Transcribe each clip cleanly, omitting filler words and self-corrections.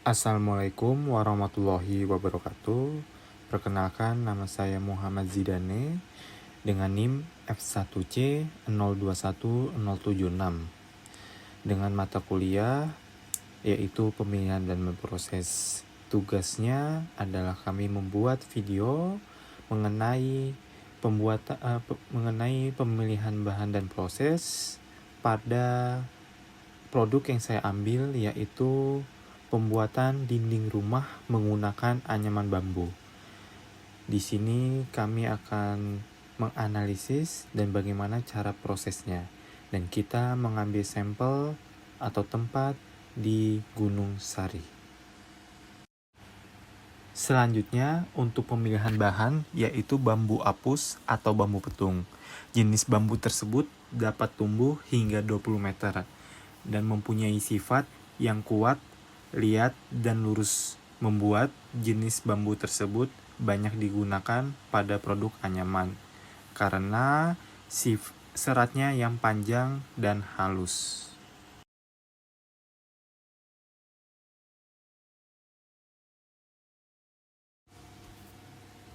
Assalamualaikum warahmatullahi wabarakatuh. Perkenalkan, nama saya Muhammad Zidane dengan NIM F1C021076 dengan mata kuliah yaitu pemilihan dan memproses. Tugasnya adalah kami membuat video mengenai pemilihan bahan dan proses pada produk yang saya ambil, yaitu pembuatan dinding rumah menggunakan anyaman bambu. Di sini kami akan menganalisis dan bagaimana cara prosesnya. Dan kita mengambil sampel atau tempat di Gunung Sari. Selanjutnya, untuk pemilihan bahan yaitu bambu apus atau bambu petung. Jenis bambu tersebut dapat tumbuh hingga 20 meter dan mempunyai sifat yang kuat, liat, dan lurus, membuat jenis bambu tersebut banyak digunakan pada produk anyaman karena seratnya yang panjang dan halus.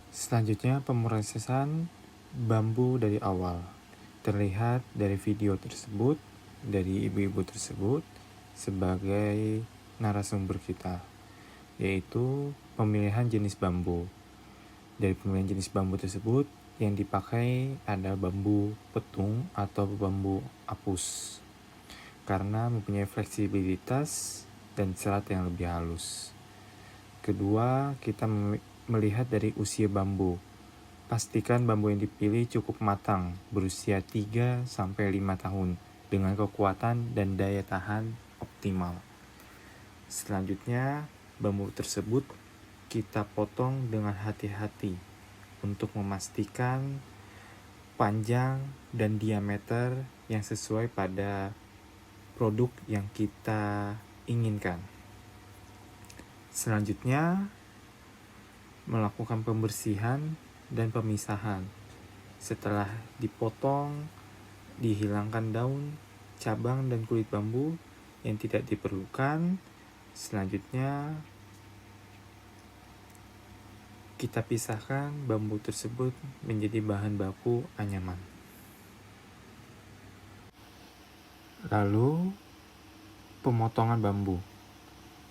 Selanjutnya, pemrosesan bambu dari awal. Terlihat dari video tersebut, dari ibu-ibu tersebut sebagai narasumber kita, yaitu pemilihan jenis bambu. Dari pemilihan jenis bambu tersebut, yang dipakai ada bambu petung atau bambu apus karena mempunyai fleksibilitas dan serat yang lebih halus. Kedua, kita melihat dari usia bambu. Pastikan bambu yang dipilih cukup matang, berusia 3-5 tahun, dengan kekuatan dan daya tahan optimal. Selanjutnya, bambu tersebut kita potong dengan hati-hati untuk memastikan panjang dan diameter yang sesuai pada produk yang kita inginkan. Selanjutnya, melakukan pembersihan dan pemisahan. Setelah dipotong, dihilangkan daun, cabang, dan kulit bambu yang tidak diperlukan. Selanjutnya, kita pisahkan bambu tersebut menjadi bahan baku anyaman. Lalu, pemotongan bambu.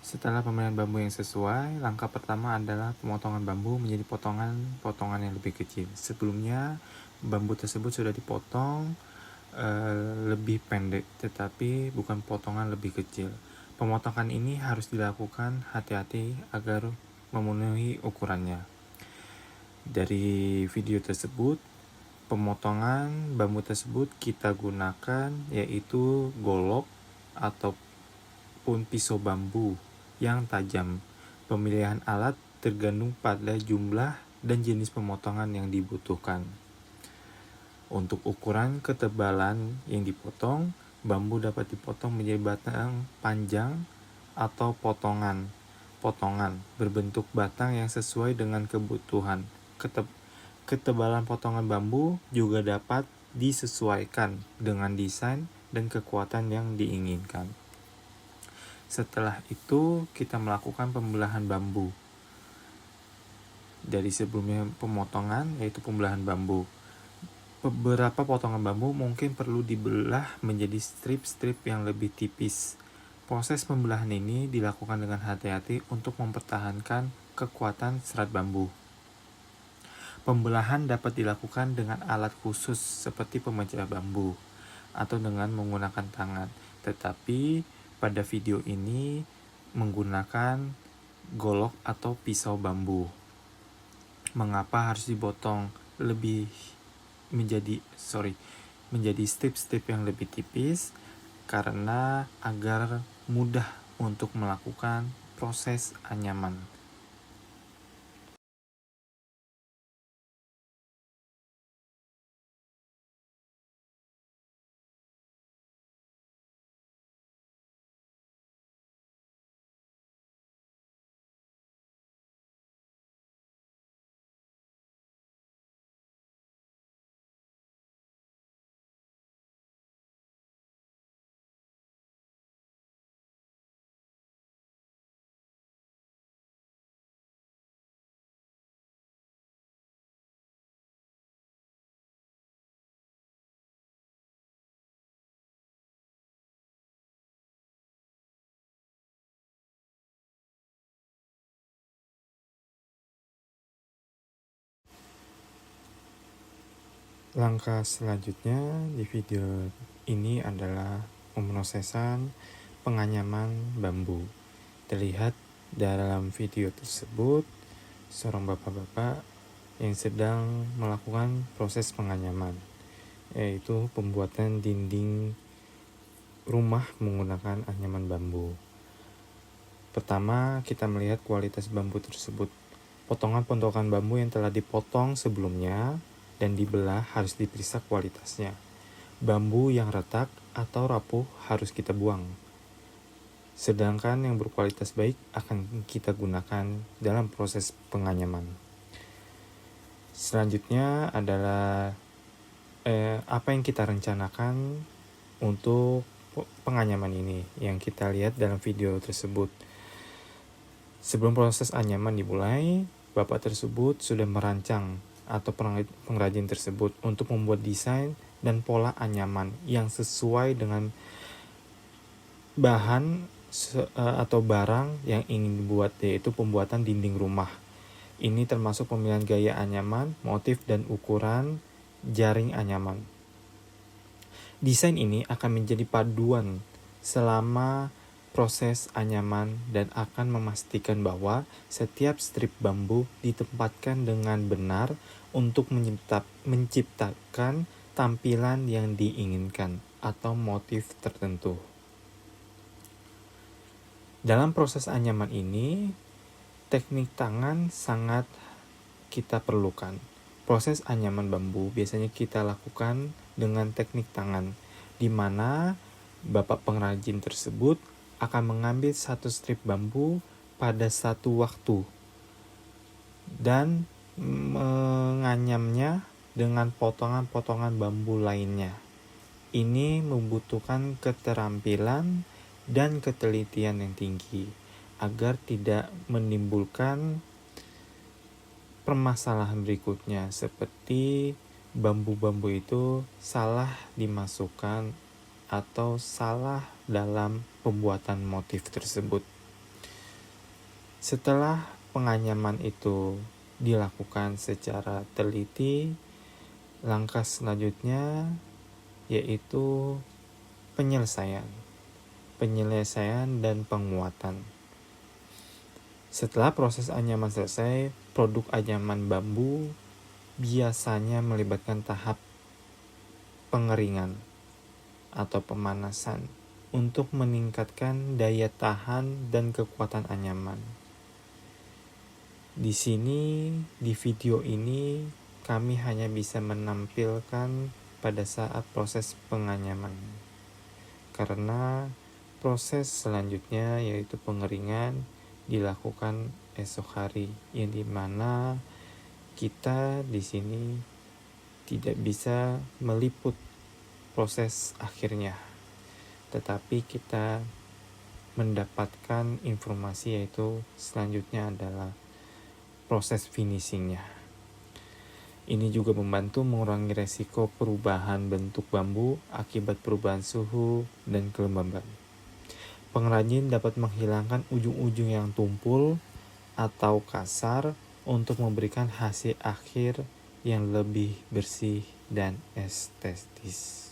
Setelah pemilihan bambu yang sesuai, langkah pertama adalah pemotongan bambu menjadi potongan yang lebih kecil. Sebelumnya, bambu tersebut sudah dipotong lebih pendek, tetapi bukan potongan lebih kecil. Pemotongan ini harus dilakukan hati-hati agar memenuhi ukurannya. Dari video tersebut, pemotongan bambu tersebut kita gunakan yaitu golok ataupun pisau bambu yang tajam. Pemilihan alat tergantung pada jumlah dan jenis pemotongan yang dibutuhkan. Untuk ukuran ketebalan yang dipotong, bambu dapat dipotong menjadi batang panjang atau potongan berbentuk batang yang sesuai dengan kebutuhan. Ketebalan potongan bambu juga dapat disesuaikan dengan desain dan kekuatan yang diinginkan. Setelah itu, kita melakukan pembelahan bambu. Dari sebelumnya pemotongan, yaitu pembelahan bambu. Beberapa potongan bambu mungkin perlu dibelah menjadi strip-strip yang lebih tipis. Proses pembelahan ini dilakukan dengan hati-hati untuk mempertahankan kekuatan serat bambu. Pembelahan dapat dilakukan dengan alat khusus seperti pemecah bambu atau dengan menggunakan tangan. Tetapi pada video ini menggunakan golok atau pisau bambu. Mengapa harus dipotong menjadi strip-strip yang lebih tipis? Karena agar mudah untuk melakukan proses anyaman. Langkah selanjutnya di video ini adalah pemrosesan penganyaman bambu. Terlihat dalam video tersebut seorang bapak-bapak yang sedang melakukan proses penganyaman, yaitu pembuatan dinding rumah menggunakan anyaman bambu. Pertama, kita melihat kualitas bambu tersebut. Potongan-potongan bambu yang telah dipotong sebelumnya dan dibelah harus diperiksa kualitasnya. Bambu yang retak atau rapuh harus kita buang. Sedangkan yang berkualitas baik akan kita gunakan dalam proses penganyaman. Selanjutnya adalah apa yang kita rencanakan untuk penganyaman ini yang kita lihat dalam video tersebut. Sebelum proses anyaman dimulai, bapak tersebut sudah merancang atau pengrajin tersebut untuk membuat desain dan pola anyaman yang sesuai dengan bahan atau barang yang ingin dibuat, yaitu pembuatan dinding rumah. Ini termasuk pemilihan gaya anyaman, motif, dan ukuran jaring anyaman. Desain ini akan menjadi paduan selama proses anyaman dan akan memastikan bahwa setiap strip bambu ditempatkan dengan benar untuk menciptakan tampilan yang diinginkan atau motif tertentu. Dalam proses anyaman ini, teknik tangan sangat kita perlukan. Proses anyaman bambu biasanya kita lakukan dengan teknik tangan, di mana bapak pengrajin tersebut akan mengambil satu strip bambu pada satu waktu dan menganyamnya dengan potongan-potongan bambu lainnya. Ini membutuhkan keterampilan dan ketelitian yang tinggi agar tidak menimbulkan permasalahan berikutnya, seperti bambu-bambu itu salah dimasukkan atau salah dalam pembuatan motif tersebut. Setelah penganyaman itu dilakukan secara teliti, langkah selanjutnya yaitu penyelesaian dan penguatan. Setelah proses anyaman selesai, produk anyaman bambu biasanya melibatkan tahap pengeringan atau pemanasan untuk meningkatkan daya tahan dan kekuatan anyaman. Di sini, di video ini, kami hanya bisa menampilkan pada saat proses penganyaman. Karena proses selanjutnya yaitu pengeringan dilakukan esok hari, yang dimana kita di sini tidak bisa meliput proses akhirnya, tetapi kita mendapatkan informasi yaitu selanjutnya adalah proses finishingnya. Ini juga membantu mengurangi resiko perubahan bentuk bambu akibat perubahan suhu dan kelembaban. Pengrajin dapat menghilangkan ujung-ujung yang tumpul atau kasar untuk memberikan hasil akhir yang lebih bersih dan estetis.